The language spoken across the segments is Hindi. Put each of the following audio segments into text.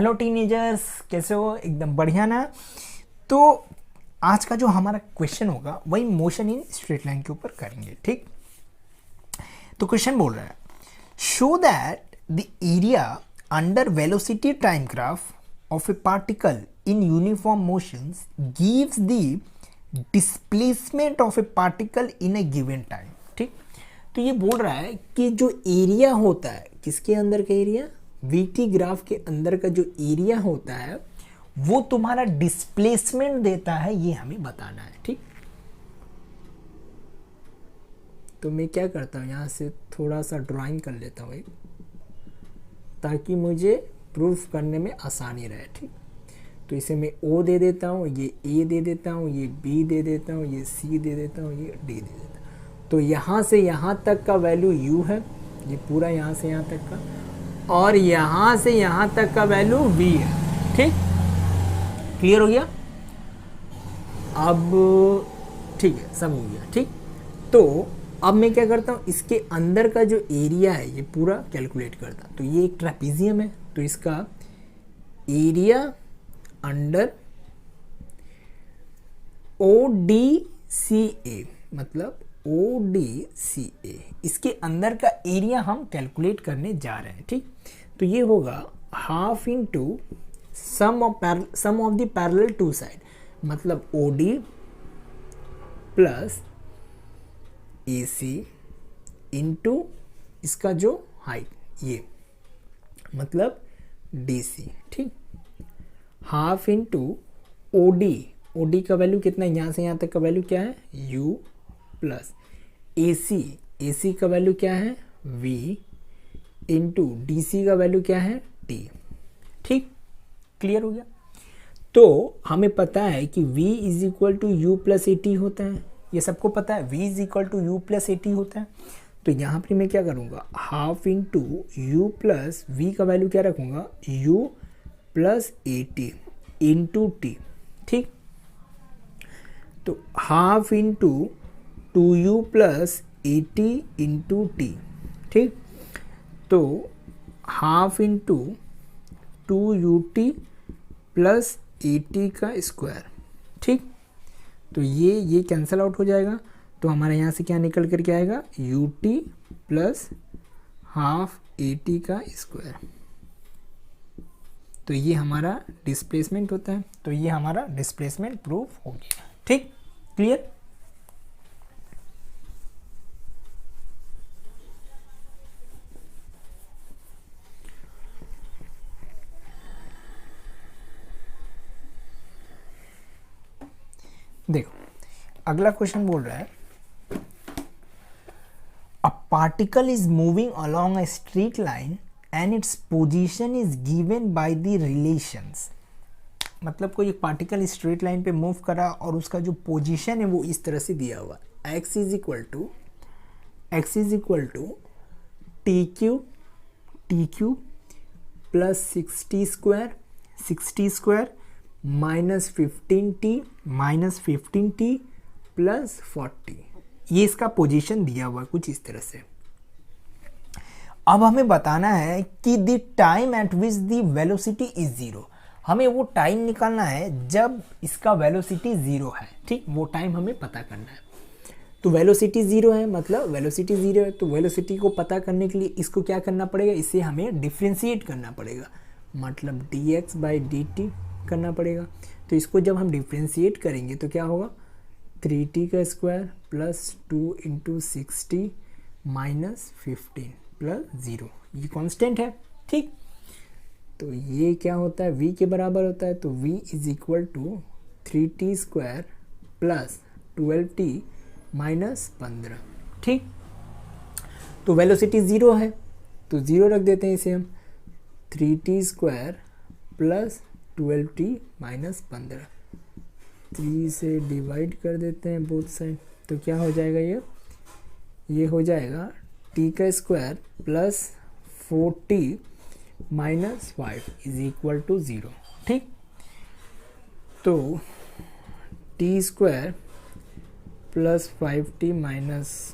हेलो टीनेजर्स, कैसे हो? एकदम बढ़िया ना। तो आज का जो हमारा क्वेश्चन होगा वही मोशन इन स्ट्रेट लाइन के ऊपर करेंगे, ठीक। तो क्वेश्चन बोल रहा है, show that the area under velocity time graph of A particle in uniform motions gives the displacement of A particle in A given time, ठीक। तो ये बोल रहा है कि जो एरिया होता है, किसके अंदर का एरिया, वीटी ग्राफ के अंदर का जो एरिया होता है वो तुम्हारा डिस्प्लेसमेंट देता है, ये हमें बताना है, ठीक। तो मैं क्या करता हूँ, यहाँ से थोड़ा सा ड्राइंग कर लेता हूँ ताकि मुझे प्रूफ करने में आसानी रहे, ठीक। तो इसे मैं ओ दे देता हूँ, ये ए दे देता हूँ, ये बी दे देता हूँ, ये सी दे देता हूँ, ये डी दे देता हूँ। तो यहाँ से यहाँ तक का वैल्यू यू है, ये पूरा यहाँ से यहाँ तक का, और यहाँ से यहाँ तक का वैल्यू v है, ठीक। क्लियर हो गया? अब ठीक है, सब हो गया, ठीक। तो अब मैं क्या करता हूँ, इसके अंदर का जो एरिया है ये पूरा कैलकुलेट करता हूँ। तो ये एक ट्रेपेजियम है, तो इसका एरिया अंडर ODCA, मतलब ODCA, इसके अंदर का एरिया हम कैलकुलेट करने जा रहे हैं, ठीक। तो ये होगा half into sum of the parallel two side, मतलब OD प्लस AC इंटू इसका जो हाइट, ये मतलब DC, ठीक। हाफ इंटू OD का वैल्यू कितना है, यहाँ से यहाँ तक का वैल्यू क्या है, U प्लस AC का वैल्यू क्या है, V इंटू DC का वैल्यू क्या है, T, ठीक। क्लियर हो गया? तो हमें पता है कि V is equal to u plus AT होता है, ये सबको पता है, V is equal to u plus AT होता है। तो यहाँ पर मैं क्या करूँगा, half into u plus V का वैल्यू क्या रखूँगा, U plus AT into T, ठीक। तो half into 2u plus AT into T, ठीक। तो half into 2UT plus AT का स्क्वायर, ठीक। तो ये कैंसिल आउट हो जाएगा, तो हमारे यहाँ से क्या निकल कर के आएगा, UT प्लस हाफ AT का स्क्वायर। तो ये हमारा डिस्प्लेसमेंट होता है, तो ये हमारा डिस्प्लेसमेंट प्रूफ हो गया, ठीक। क्लियर? देखो अगला क्वेश्चन बोल रहा है, a particle is moving along a straight line and its position is given by the relations. मतलब कोई एक पार्टिकल स्ट्रेट लाइन पे मूव करा और उसका जो पोजीशन है वो इस तरह से दिया हुआ, x is equal to t cube plus 60 square minus 15t plus 40, ये इसका पोजीशन दिया हुआ कुछ इस तरह से। अब हमें बताना है कि the time eight which the velocity is zero, हमें वो टाइम निकालना है जब इसका वेलोसिटी ज़ीरो है, ठीक। वो टाइम हमें पता करना है। तो वेलोसिटी ज़ीरो है, मतलब वेलोसिटी ज़ीरो है, तो वेलोसिटी को पता करने के लिए इसको क्या करना पड़ेगा, इसे हमें डिफ्रेंशिएट करना पड़ेगा, मतलब dx बाई dt करना पड़ेगा। तो इसको जब हम डिफ्रेंशिएट करेंगे तो क्या होगा, 3t का square plus 2 into 60 minus 15 plus 0, ये कांस्टेंट है, ठीक। तो ये क्या होता है, v के बराबर होता है, तो v is equal to 3t square plus 12t minus 15, ठीक। तो वेलोसिटी ज़ीरो है, तो ज़ीरो रख देते हैं इसे हम, 3t square plus 12t minus 15, 3 से डिवाइड कर देते हैं बोथ साइड, तो क्या हो जाएगा, ये हो जाएगा t का square plus 4t minus 5 is equal to 0, ठीक। तो t square plus 5t minus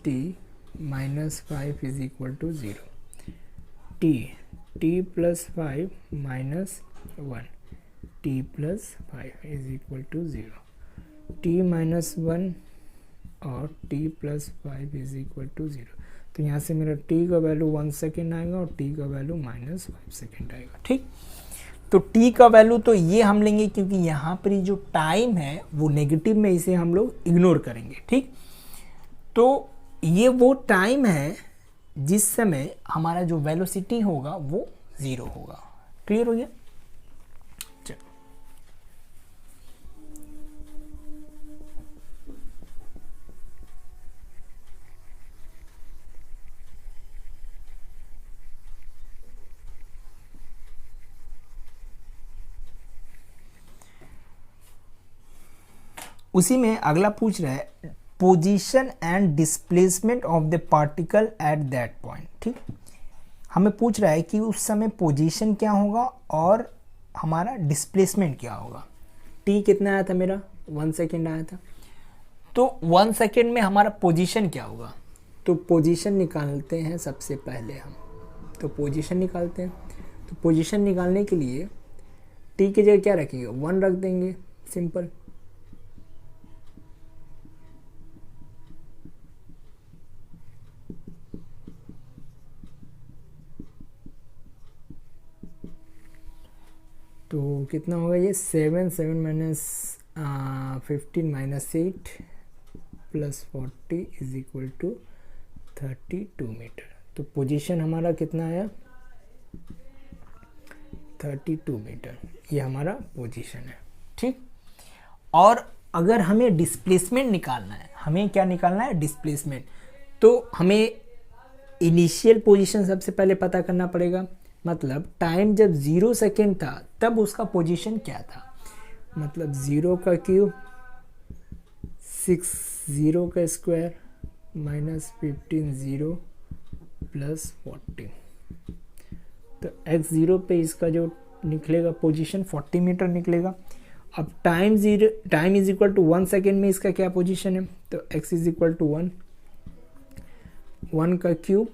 t minus 5 is equal to 0, t plus 5 minus 1 t plus 5 is equal to 0, t minus 1 और t plus 5 is equal to 0। तो यहाँ से मेरा t का वैल्यू 1 सेकेंड आएगा और t का वैल्यू माइनस 5 सेकेंड आएगा। ठीक, तो t का वैल्यू तो ये हम लेंगे क्योंकि यहाँ पर जो टाइम है वो नेगेटिव में, इसे हम लोग इग्नोर करेंगे। ठीक, तो ये वो टाइम है जिस समय हमारा जो वेलोसिटी होगा वो 0 होगा। क्लियर हो गया? चलो, उसी में अगला पूछ रहा है position and displacement of the particle at that point. ठीक, हमें पूछ रहा है कि उस समय पोजीशन क्या होगा और हमारा डिस्प्लेसमेंट क्या होगा। टी कितना आया था मेरा? 1 सेकेंड आया था। तो 1 सेकेंड में हमारा पोजीशन क्या होगा? तो पोजीशन निकालते हैं सबसे पहले हम। तो पोजीशन निकालते हैं, तो पोजीशन निकालने के लिए टी की जगह क्या रखेंगे? 1 रख देंगे, सिंपल। तो कितना होगा ये? 7 minus 15 minus 8 plus 40 is equal to 32 metre. तो पोजीशन हमारा कितना आया? 32 मीटर, ये हमारा पोजीशन है। ठीक, और अगर हमें डिस्प्लेसमेंट निकालना है, हमें क्या निकालना है? डिस्प्लेसमेंट। तो हमें इनिशियल पोजीशन सबसे पहले पता करना पड़ेगा। मतलब टाइम जब 0 सेकेंड था तब उसका पोजीशन क्या था? मतलब 0 का क्यूब 6, 0 का स्क्वायर माइनस 15 0 प्लस 40। तो x0 पे इसका जो निकलेगा पोजीशन 40 मीटर निकलेगा। अब time is equal to 1 second में इसका क्या पोजीशन है? तो x इज इक्वल टू 1 का क्यूब।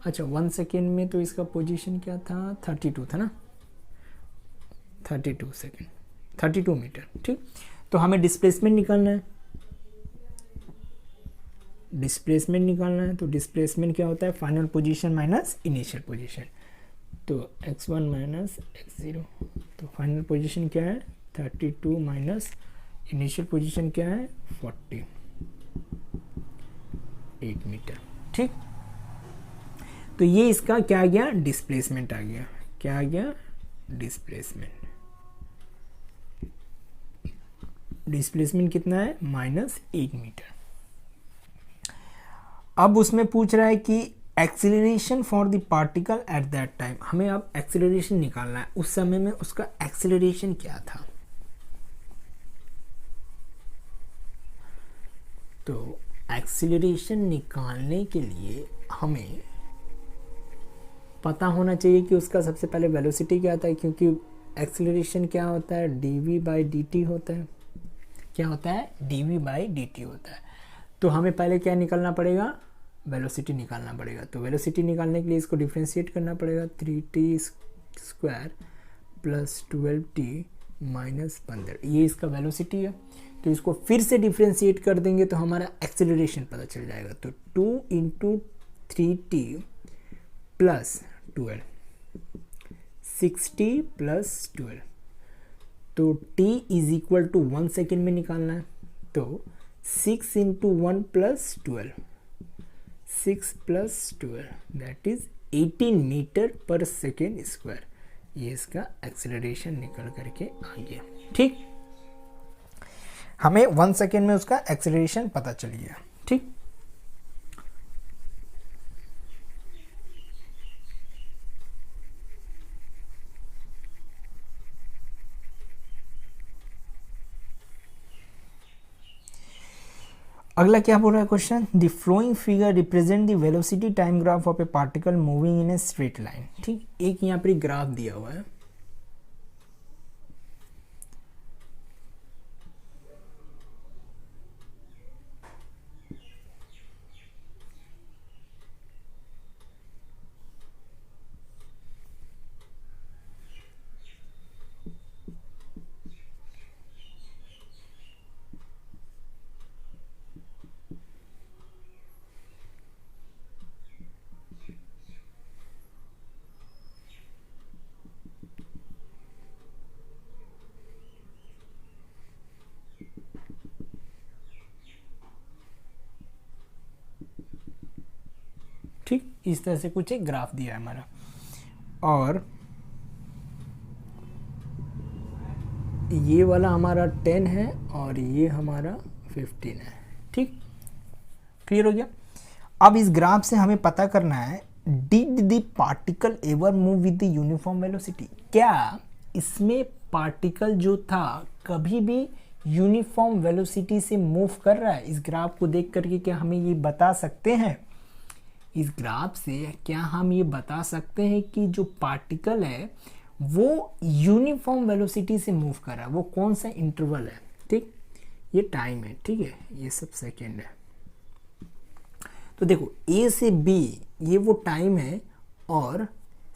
अच्छा, 1 सेकेंड में तो इसका पोजीशन क्या था? 32 था ना, 32 सेकेंड, 32 मीटर। ठीक, तो हमें डिस्प्लेसमेंट निकालना है। डिस्प्लेसमेंट निकालना है तो डिस्प्लेसमेंट क्या होता है? Final position minus initial position. तो x1 माइनस x0, तो फाइनल पोजीशन क्या है? 32 माइनस इनिशियल पोजीशन क्या है? 48 मीटर। ठीक, तो ये इसका क्या आ गया? डिस्प्लेसमेंट आ गया। क्या आ गया? डिस्प्लेसमेंट। डिस्प्लेसमेंट कितना है? -8 मीटर। अब उसमें पूछ रहा है कि acceleration for the particle at that time. हमें अब एक्सीलरेशन निकालना है, उस समय में उसका एक्सीलरेशन क्या था। तो एक्सीलरेशन निकालने के लिए हमें पता होना चाहिए कि उसका सबसे पहले वेलोसिटी क्या था, क्योंकि एक्सीलरेशन क्या होता है? dv/dt होता है। क्या होता है? dv/dt होता है। तो हमें पहले क्या निकालना पड़ेगा? वेलोसिटी निकालना पड़ेगा। तो वेलोसिटी निकालने के लिए इसको डिफ्रेंशिएट करना पड़ेगा। 3t square plus 12t minus 15, ये इसका वेलोसिटी है। तो इसको फिर से डिफ्रेंशिएट कर देंगे तो हमारा एक्सीलरेशन पता चल जाएगा। तो 2 × 3t प्लस 12, 60 प्लस 12। तो t is equal to 1 second में निकालना है। तो 6 × 1 plus 12, 6 plus 12 that is 18 metre per second square. ये इसका एक्सेलरेशन निकल करके आ गया। ठीक, हमें 1 सेकेंड में उसका एक्सेलरेशन पता चल गया। ठीक, अगला क्या बोल रहा है question? The flowing figure represent the velocity time graph of A particle moving in a straight line. ठीक, एक यहाँ पर ग्राफ दिया हुआ है। इस तरह से कुछ एक ग्राफ दिया है हमारा, और ये वाला हमारा 10 है और ये हमारा 15 है। ठीक, क्लियर हो गया। अब इस ग्राफ से हमें पता करना है did the particle ever move with the uniform velocity, क्या इसमें पार्टिकल जो था कभी भी यूनिफॉर्म वेलोसिटी से मूव कर रहा है। इस ग्राफ को देख करके क्या हमें ये बता सकते हैं, इस ग्राफ से क्या हम ये बता सकते हैं कि जो पार्टिकल है वो यूनिफॉर्म वेलोसिटी से मूव कर रहा है, वो कौन सा इंटरवल है। ठीक, ये टाइम है, ठीक है, ये सब सेकेंड है। तो देखो ए से बी ये वो टाइम है और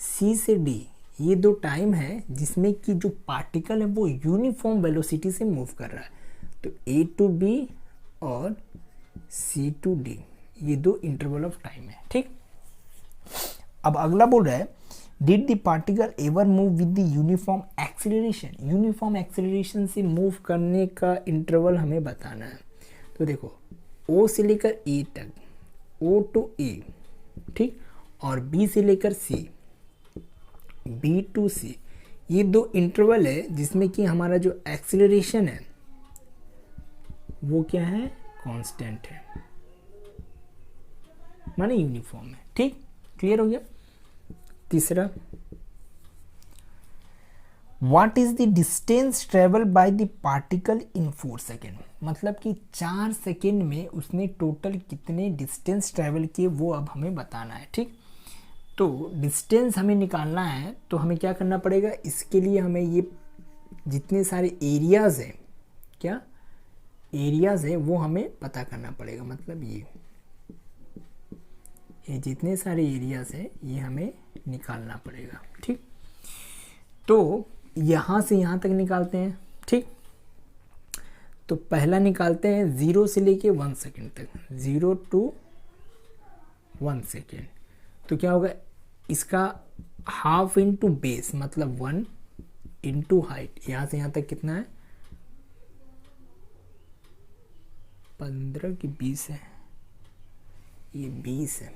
सी से डी ये दो टाइम है जिसमें कि जो पार्टिकल है वो यूनिफॉर्म वेलोसिटी से मूव कर रहा है। तो ए टू बी और सी टू डी ये दो इंटरवल ऑफ टाइम है। ठीक, अब अगला बोल रहा है did the particle ever move with the uniform acceleration, uniform acceleration से मूव करने का इंटरवल हमें बताना है। तो देखो ओ से लेकर ए तक, ओ टू ए, ठीक, और बी से लेकर सी, बी टू सी, ये दो इंटरवल है जिसमें कि हमारा जो एक्सेलरेशन है वो क्या है, कांस्टेंट है, माने यूनिफॉर्म है। ठीक, क्लियर हो गया। तीसरा, what is the distance travel by the particle in 4 second, मतलब कि 4 सेकेंड में उसने टोटल कितने डिस्टेंस ट्रेवल किए वो अब हमें बताना है। ठीक, तो डिस्टेंस हमें निकालना है तो हमें क्या करना पड़ेगा, इसके लिए हमें ये जितने सारे एरियाज हैं, क्या एरियाज है वो हमें पता करना पड़ेगा। मतलब ये जितने सारे एरियाज हैं ये हमें निकालना पड़ेगा। ठीक, तो यहाँ से यहाँ तक निकालते हैं। ठीक, तो पहला निकालते हैं 0 से लेके 1 सेकेंड तक, 0 to 1 सेकेंड। तो क्या होगा, इसका हाफ इंटू बेस मतलब 1 इंटू हाइट, यहाँ से यहाँ तक कितना है, 15 की 20 है, ये 20 है,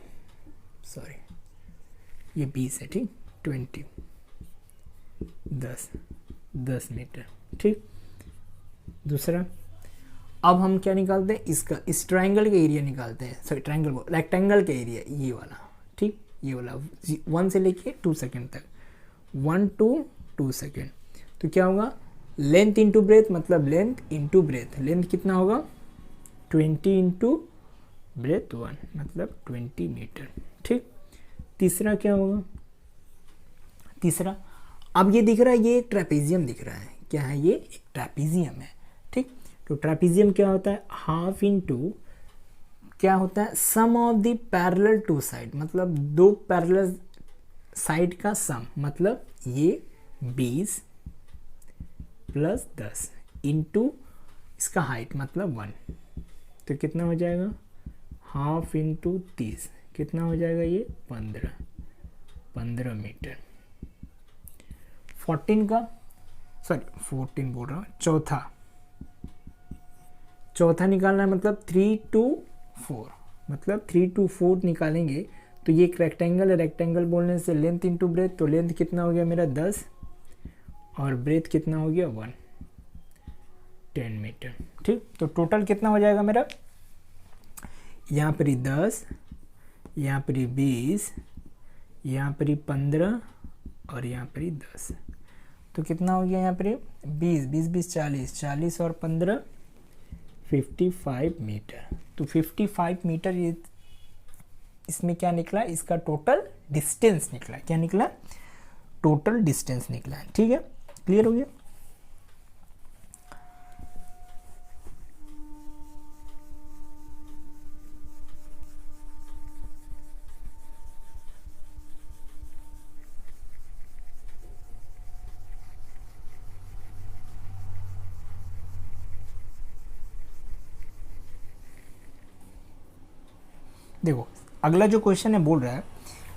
सॉरी ये 20 है। ठीक, 20, 10 मीटर। ठीक, दूसरा, अब हम क्या निकालते हैं, इसका इस ट्रायंगल का एरिया निकालते हैं, सॉरी ट्रायंगल रेक्टेंगल का एरिया ये वाला। ठीक, ये वाला 1 से लेके 2 सेकेंड तक, 1 to 2 सेकेंड। तो क्या होगा, लेंथ इंटू ब्रेथ मतलब लेंथ इंटू ब्रेथ, लेंथ कितना होगा 20 इंटू ब्रेथ 1 मतलब 20 मीटर। ठीक, तीसरा क्या होगा, तीसरा, अब ये दिख रहा है, ये एक ट्रेपेजियम दिख रहा है, क्या है ये, एक ट्रेपेजियम है। ठीक, तो ट्रेपेजियम क्या होता है, हाफ इंटू क्या होता है, sum of the parallel two side, मतलब दो पैरेलल साइड का सम, मतलब ये 20 प्लस 10 इंटू इसका हाइट मतलब 1, तो कितना हो जाएगा, हाफ इंटू 30 कितना हो जाएगा ये 15 मीटर। 14 का, सॉरी 14 बोल रहा हूँ, चौथा निकालना है, मतलब 3 to 4, मतलब 3 to 4 निकालेंगे तो ये एक रेक्टेंगल है, रेक्टेंगल बोलने से लेंथ इंटू ब्रेथ, तो लेंथ कितना हो गया मेरा 10 और ब्रेथ कितना हो गया 1, 10 मीटर। ठीक, तो टोटल कितना हो जाएगा मेरा, यहाँ पर ही 10, यहाँ पर ही 20, यहाँ पर ही 15 और यहाँ पर ही 10, तो कितना हो गया यहाँ पर 20 40 और 15 55 मीटर। तो 55 मीटर ये इसमें क्या निकला, इसका टोटल डिस्टेंस निकला, क्या निकला, टोटल डिस्टेंस निकला। ठीक है, क्लियर हो गया। देखो अगला जो क्वेश्चन है बोल रहा है,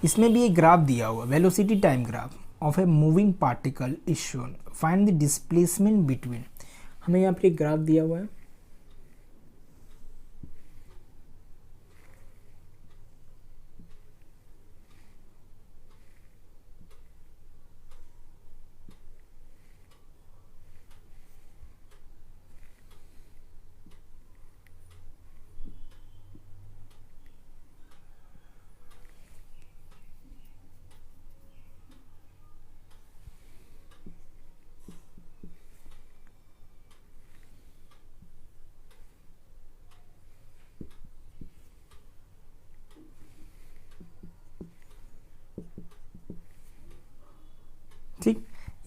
इसमें भी एक ग्राफ दिया हुआ, velocity time graph of a moving particle is shown, find the displacement between. हमें यहाँ पर एक ग्राफ दिया हुआ है,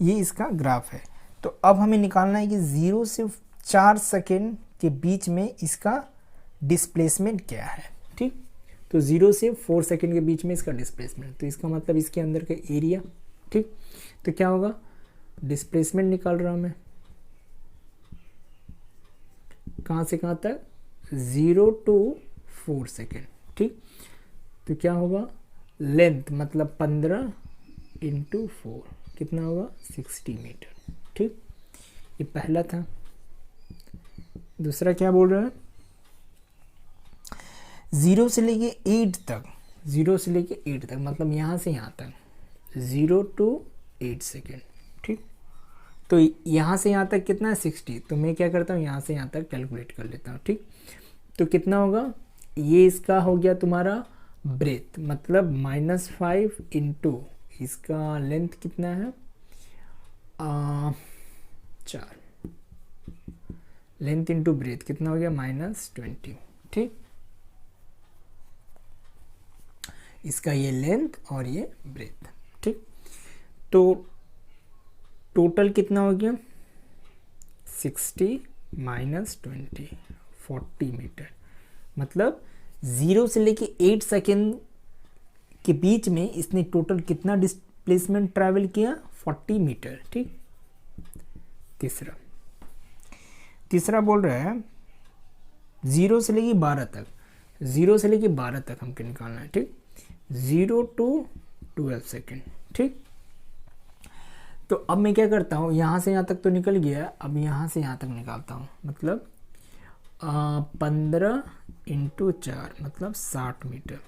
ये इसका ग्राफ है। तो अब हमें निकालना है कि 0 से 4 सेकेंड के बीच में इसका डिस्प्लेसमेंट क्या है। ठीक, तो 0 से 4 सेकेंड के बीच में इसका डिस्प्लेसमेंट, तो इसका मतलब इसके अंदर का एरिया। ठीक, तो क्या होगा, डिस्प्लेसमेंट निकाल रहा हूं मैं, कहाँ से कहाँ तक, 0 to 4 सेकेंड। ठीक, तो क्या होगा, लेंथ मतलब 15 × 4 कितना होगा, 60 मीटर। ठीक, ये पहला था। दूसरा क्या बोल रहा है, 0 से लेके 8 तक, 0 से लेके 8 तक मतलब यहाँ से यहाँ तक, 0 to 8 सेकेंड। ठीक, तो यहाँ से यहाँ तक कितना है, 60। तो मैं क्या करता हूँ, यहाँ से यहाँ तक कैलकुलेट कर लेता हूँ। ठीक, तो कितना होगा, ये इसका हो गया तुम्हारा ब्रेथ, मतलब -5 × इसका लेंथ कितना है, 4, लेंथ इंटू ब्रेथ कितना हो गया, -20। ठीक, इसका ये लेंथ और ये ब्रेथ। ठीक, तो टोटल कितना हो गया, 60 - 20 40 मीटर। मतलब 0 से लेके 8 सेकेंड के बीच में इसने टोटल कितना डिस्प्लेसमेंट ट्रैवल किया, 40 मीटर। ठीक, तीसरा बोल रहा है 0 से लेके 12 तक, 0 से लेके 12 तक हमको निकालना है। ठीक, 0 to 12 सेकेंड। ठीक, तो अब मैं क्या करता हूँ, यहाँ से यहाँ तक तो निकल गया, अब यहाँ से यहाँ तक निकालता हूँ, मतलब 15 × 4 मतलब 60 मीटर।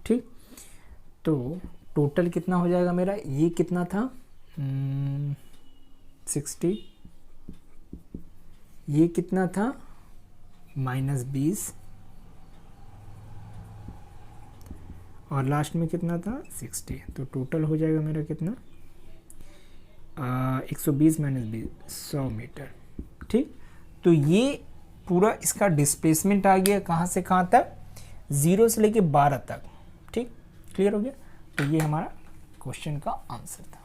ठीक, तो टोटल कितना हो जाएगा मेरा, ये कितना था, 60, ये कितना था, -20, और लास्ट में कितना था, 60। तो टोटल हो जाएगा मेरा कितना, 120 - 20 100 मीटर। ठीक, तो ये पूरा इसका डिस्प्लेसमेंट आ गया कहाँ से कहाँ तक, 0 से लेके 12 तक। ठीक, क्लियर हो गया। तो ये हमारा क्वेश्चन का आंसर था।